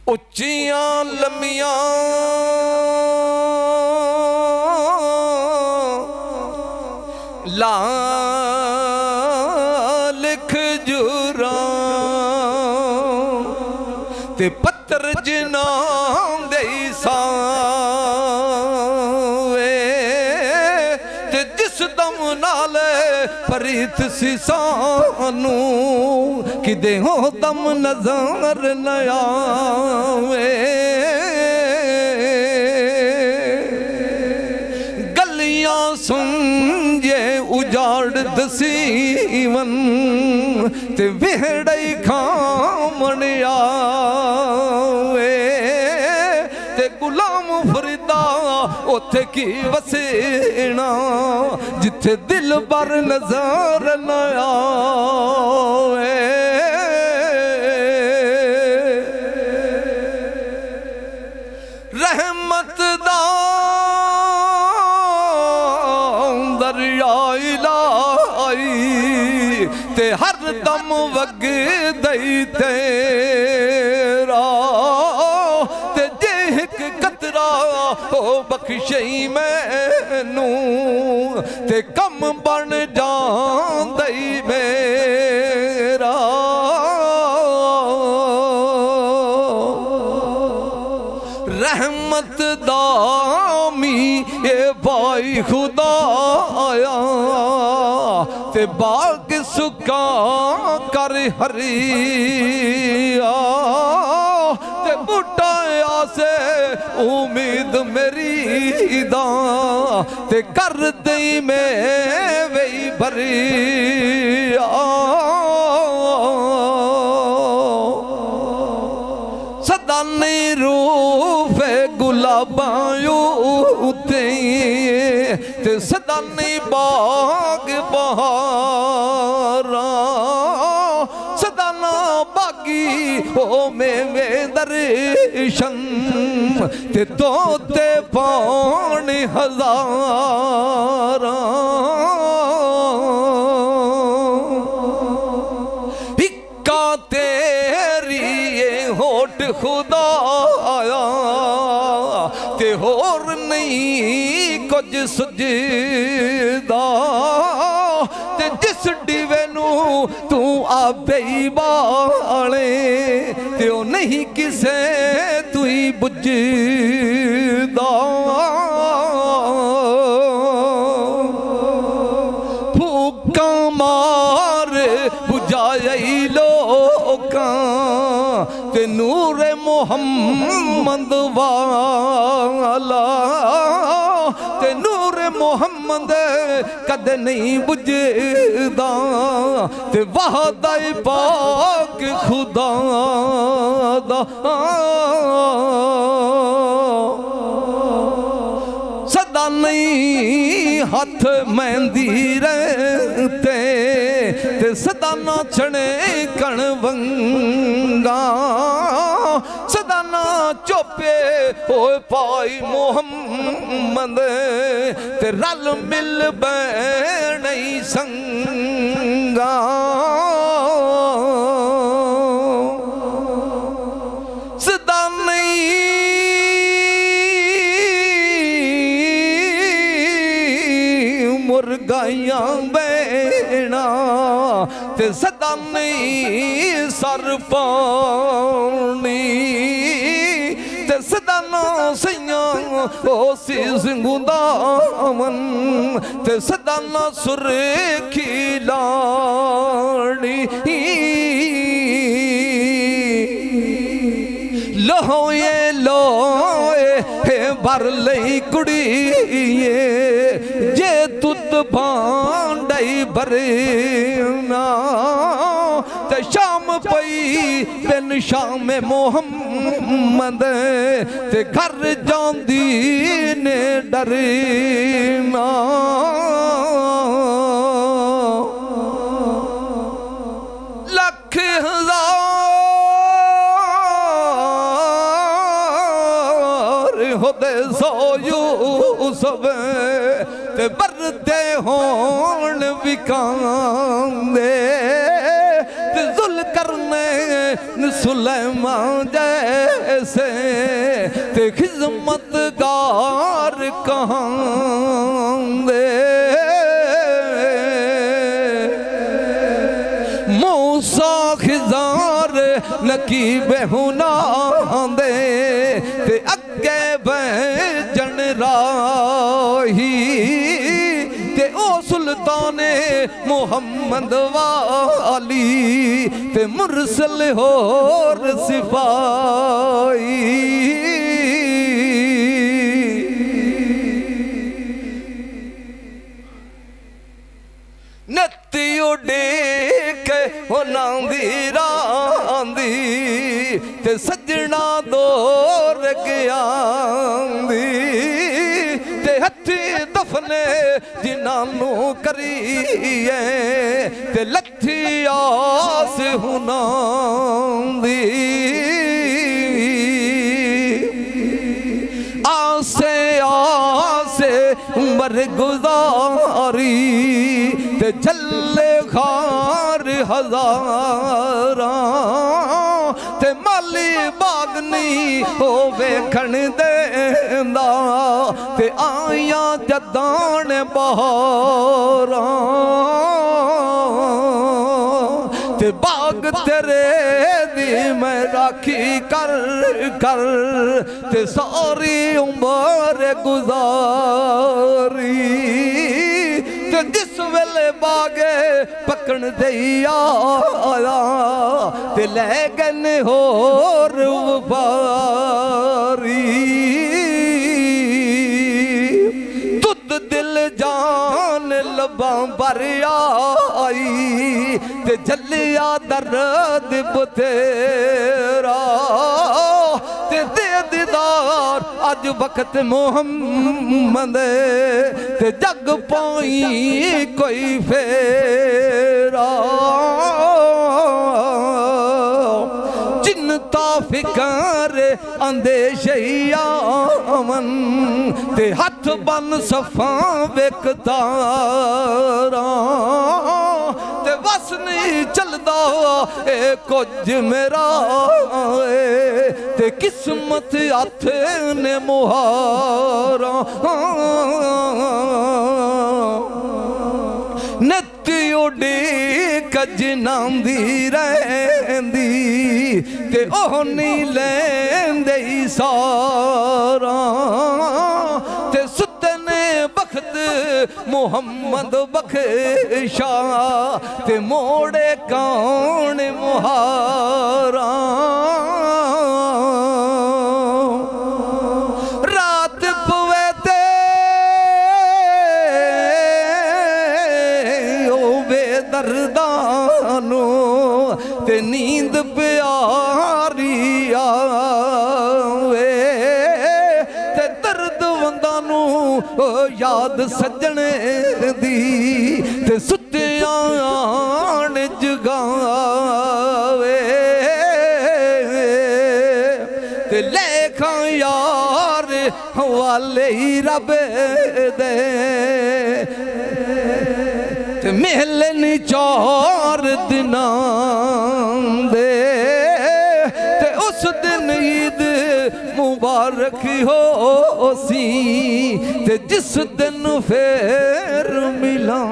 उच्चियां लम्मियां लाल खजूरां ते पत्थर जिन्हां दे सावे ते जिस दम नाल प्रीत सी सानू किदे हो दम नजर न आवे। गलियां सुंजे उजाड़ दसीवन ते वेहड़े खामण आवे ते गुलाम फरीदा उथे की वसेना जिथे दिल बर नजर न आवे। रहमत दा दरिया इलाई ते हर दम वग दई तेरा ते जे एक कतरा हो बख्शई मैनू ते कम बन जांदई मेरा। रहमत दामी ये भाई खुदा आया ते बाग सुका कर हरिया ते बूटा आसे उम्मीद मेरी दा ते कर दई में वही भरिया। सदा नहीं रूप गुलाबां उते ते सदा नहीं बाग बहारा सदा ना बागी हो मेवे दर्शन ते तोते पानी हजारा। हिक्का तेरी ये होठ खुदा आया ते होर नहीं कुछ सुझदा ते जिस डिवे नू तू आपे ही बाले ते ओ नहीं किसे तू ही बुझदा। फूका मार बुझाई लोकां ते नूर मोहम्मद वाला ते नूर मोहम्मद कद नहीं बुझदा ते वादा पाक खुदा दा। सदा नहीं हाथ मेहंदी रहते ते सदा ना छने कण वंगा सदा ना चोपे होए पाई मोहम्मद ते रल मिल बैणी संगा। सदा नहीं मुर्गाइयां बैणा ते सदा नहीं सर पानी ते सदा ना सैयां ओ सिंगुंदावन ते सदा ना सुरखी लानी। लोए लोए हे भर लई कुड़िए जे तुत भांडई भरना ते शाम पई बिन शाम मोहम्मद ते घर जांदी ने डरना। लख हजार होदे सो यूसुफ ते बरदे होण विकांदे ते जुल्कर करने सुलेमान जैसे ते खिदमतगार कहाँ दे मूसा खिजार नकीब हुना दे ते अगे भेजन राही ते ओ सुल्ताने मुहम्मद वाली ते मुरसल होर सिपाही नत्ती उड़ेक होना दी रांदी ते सजना दौर गया ते हथी दफने जिन्हां करिए ते लथी आस हुना दी आसे आसे उम्र गुजारी ते झल्ले खार हजारा ते माली बागनी हो वेखण देंदा ते आया जदान बहारा ते बाग तेरे दी मैं राखी कर कर ते सारी उम्र गुजारी ते जिस वेले बागे पकड़ दे आया ते ले गन होर वफारी तुद दिल जान लबा भर आई ते जलिया दर्द बतेरा ते दे दीदार अज वक्त मोहम्मद ते जग पाई कोई फेरा चिंता फिकर अंदेशियावन ते हथ बन सफा वेकतारा ते बस नहीं चलदा ए कुछ मेरा ते किस्मत हथ ने मुहारा नत्ती उड़ी कजनांदी रहंदी ते ओह नहीं लेंदे सारा ते सुतने बख्त मुहम्मद बख्शा ते मोड़े कौन मुहारा रात पवे ते ओ बेदर्दानो ते नींद प्यारी आवे ते दर्द वंदानू याद सजने दी ते सुत्तियां आन जगावे ते लेखा यार हवाले रब दे ते महलन 4 दिनां दे ते उस दिन ईद मुबारक हो सी ते जिस दिन फेर मिलां